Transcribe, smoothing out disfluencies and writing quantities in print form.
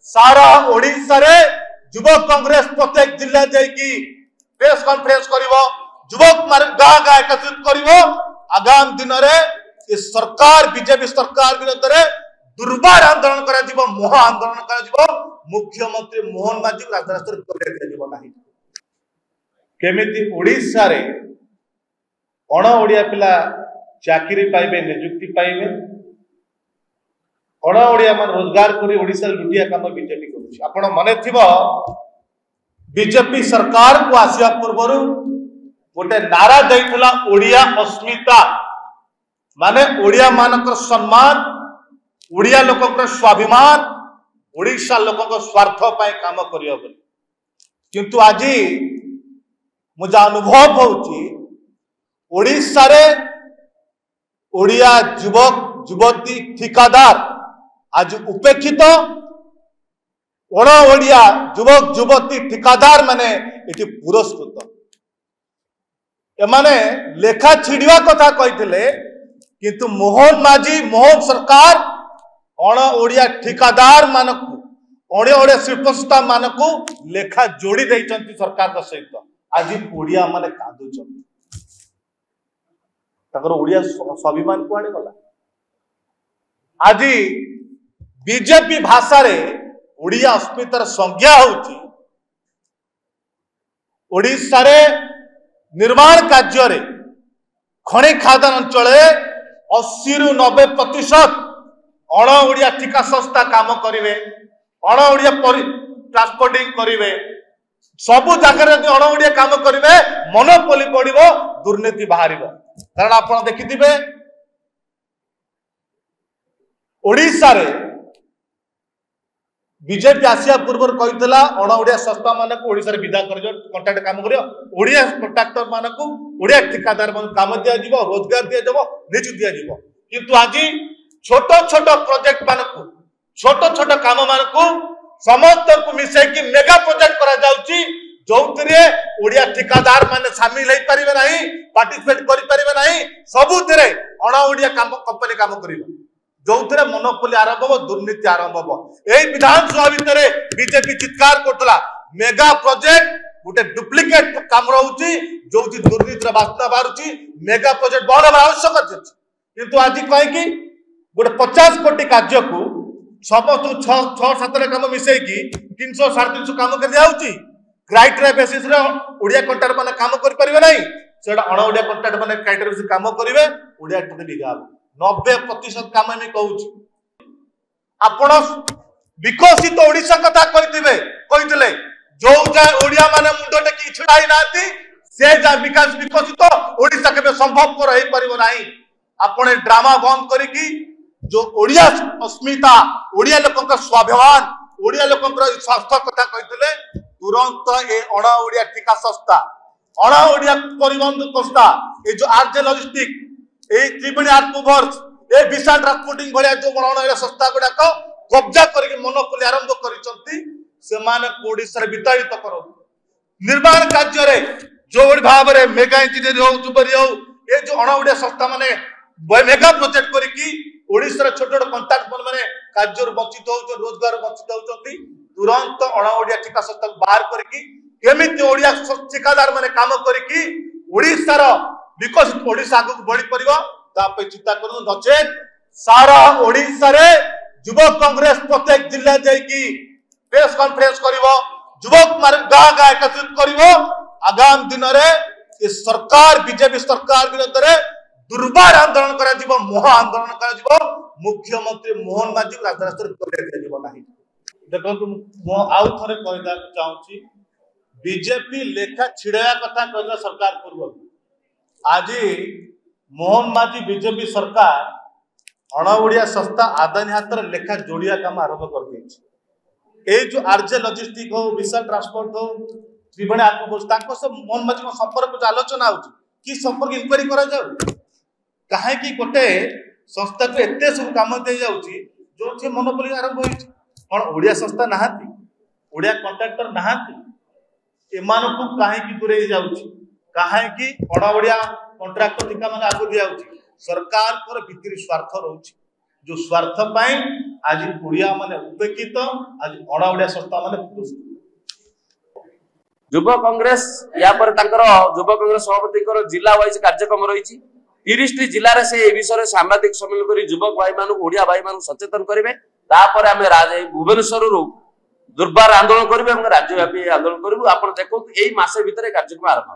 सारा ओडिशा रे युवक कांग्रेस प्रत्येक जिला जाइकी प्रेस कॉन्फ्रेंस करिवो युवक गाँ गाँ एकत्रित करिवो आगामी दिन में सरकार बीजेपी सरकार विरोध में दुर्बार आंदोलन करा जिवो महा आंदोलन करा जिवो मुख्यमंत्री मोहन माझी राजरास्ता दिया ना केमिति ओडिशा रे अण ओडिया पिला चाकरी पाइबे नियुक्ति पाइबे अण ओडिया मान रोजगार करी ओडिशा लुटिया काम बीजेपी करुछि। आपण मने थिबो बीजेपी सरकार को आसिया पूर्व गोटे नारा देइथला ओडिया अस्मिता माने ओडिया मानकर सम्मान ओडिया लोककर स्वाभिमान ओडिशा लोकक स्वार्थ पाए काम करियो बोली किंतु आज मुझे अनुभव होउची ओडिशा रे ओडिया युवक युवती ठिकादार आज उपेक्षित अण ओडिया युवक युवती ठिकादार माने इति पुरस्कृत एमाने लेखा छिड़िया कथा कहिथिले किंतु मोहन माझी मोहन सरकार अण ओडिया ठिकादार मानकु अण ओडिया शिल्पसंस्था मानकु लेखा जोड़ी दैछंती सरकार सहित आज ओडिया माने कांदुछंती तकर ओडिया स्वाभिमान कुआडे गला आज बीजेपी भाषा रे ओडिया अस्मितार संज्ञा होउची ओडिशा रे निर्माण कार्य रे खनि खादान अंचल 80 रु 90% अण ओडिया ठिका संस्था काम करिवे अण ओडिया ट्रांसपोर्टिंग करिवे सबु जगह यदि अण ओडिया काम करिवे मोनोपोली पड़िबो दुर्नीति बाहरिबो कारण आपण देखिथिबे ओडिशा रे बीजेपी आसिया पूर्व कही अण ओडिया संस्था मान ओडिशा विदा कर कंट्राक्ट काम कर ओडिया कंट्राक्टर मान ओडिया ठिकादार मान काम दि रोजगार दि नियुक्ति दिया किंतु आज छोट छोट प्रोजेक्ट मान छोट छोट काम मान समस्त को मिसेकी मेगा प्रोजेक्ट करा जाउची जोउतरे ओडिया ठिकादार माने शामिल होई परिबे नाही पार्टिसिपेट करि परिबे नाही सबुतरे अण ओडिया काम कंपनी काम करिबो जो मोनोपोली आरंभ हो दुर्नीति आरंभ हो यही विधानसभा भितर बीजेपी चित्कार करतला मेगा प्रोजेक्ट गोटे डुप्लिकेट काम रोची जो दुर्नीति बास्ना बाहर मेगा प्रोजेक्ट बंद होगा आवश्यक अच्छी किंतु आज कहीं गोटे 50 कोटी कार्य को समस्त 6-7 काम मिसेकी 300-350 काम कर दिया क्राइटेरिया बेसिस ओडिया कंट्राक्ट मैंने काम करें ना से अण ओडिया कंट्राक्ट मैंने क्राइटेरिया बेसिस काम करेंगे ओडिया बिगा 90% काम में कहूँ आपण विकसित ओडिशा कथा कही जो जाए ओडिया माने मुंड टेकी छिड़ा ही नाती से जा विकास विकसित ओडिशा केबे संभवपर होई परिबो नाही आपण ड्रामा बंद करिकी जो ओडिया अस्मिता ओडिया लोकक स्वाभिमान ओडिया लोकक स्वास्थ्य कथा कहितले तुरंत ए अण ओडिया ठिका संस्था अण ओडिया परिवहन संस्था ए जो आरजे लॉजिस्टिक ए त्रिवेणी आर्ट मूवर्स ए विशाल ट्रांसपोर्टिंग भलिया जो बड़ संस्था गुड़ाक कब्जा करके मोनोपोली आरंभ करिसंती सेमाने ओडिशा रे विताड़ित करो निर्माण कार्य रे जो भाव रे मेगा इंजीनियर हो जुबरी हो ए जो अण ओडिया संस्था माने मेगा प्रोजेक्ट करके ओडिशा रे छोट छोट कॉन्ट्रैक्ट माने कार्य वंचित हो रोजगार वंचित होचंती तुरंत अण ओडिया ठिका संस्था बाहर करके केमिति ओडिया ठिकादार माने काम करके ओडिशा रो विकसित ओडिशा आगु बढ़ी परिबो तापे चिंता करू नचेत सारा ओडिशा रे युवक कांग्रेस प्रत्येक जिला जाइकी प्रेस कॉन्फ्रेंस करिवो युवक गाँ गाँ एकत्रित करिवो आगामी दिन में सरकार बीजेपी सरकार विरोध में दुर्बार आंदोलन करा जिवो महा आंदोलन करा जिवो मुख्यमंत्री मोहन माझी राजरास्ता दिया जिवो नाही देखंतु मो आउ थरे कहदा चाहूची बीजेपी लेखा छिड़ाया कथा कहला सरकार पूर्व आज मोहन माझी बीजेपी सरकार अण ओडिया संस्था आदानी हाथ लेखा जोड़िया काम आरंभ कर दी जो आरजे लॉजिस्टिक हो विशाल ट्रांसपोर्ट हो त्रिवेणी आत्मबोध सब मोहन माझी संपर्क आलोचना हो संपर्क इंक्वारी करा कहीं गोटे संस्था को एत सब कम दी जाऊँगी जो मोनोपोली आरंभ हो ओडिया संस्था नहांती ओडिया कंट्राक्टर नहांती एमानकु कहीं दूरे जाऊँगी कहीं अण ओडिया कंट्राक्टर ठिका मैंने आगे दिया सरकार भीतर स्वार्थ रोच जो स्वार्थ आज ओडिया माने उपेक्षित आज अणा ओडिया संस्था माने पुरस्कृत। युव कांग्रेस या पर तांकर युव कांग्रेस सभापति जिला वाइज कार्यक्रम रही 30 जिले में से विषय सांबादिक सम्मेलन कर युवक भाई मान ओडिया भाई मान सचेतन करेंगे। तापर आम भुवनेश्वर दुर्बार आंदोलन करेंगे राज्यव्यापी आंदोलन करूँ। आप देखो यही मासे भितर कार्यक्रम आरंभ।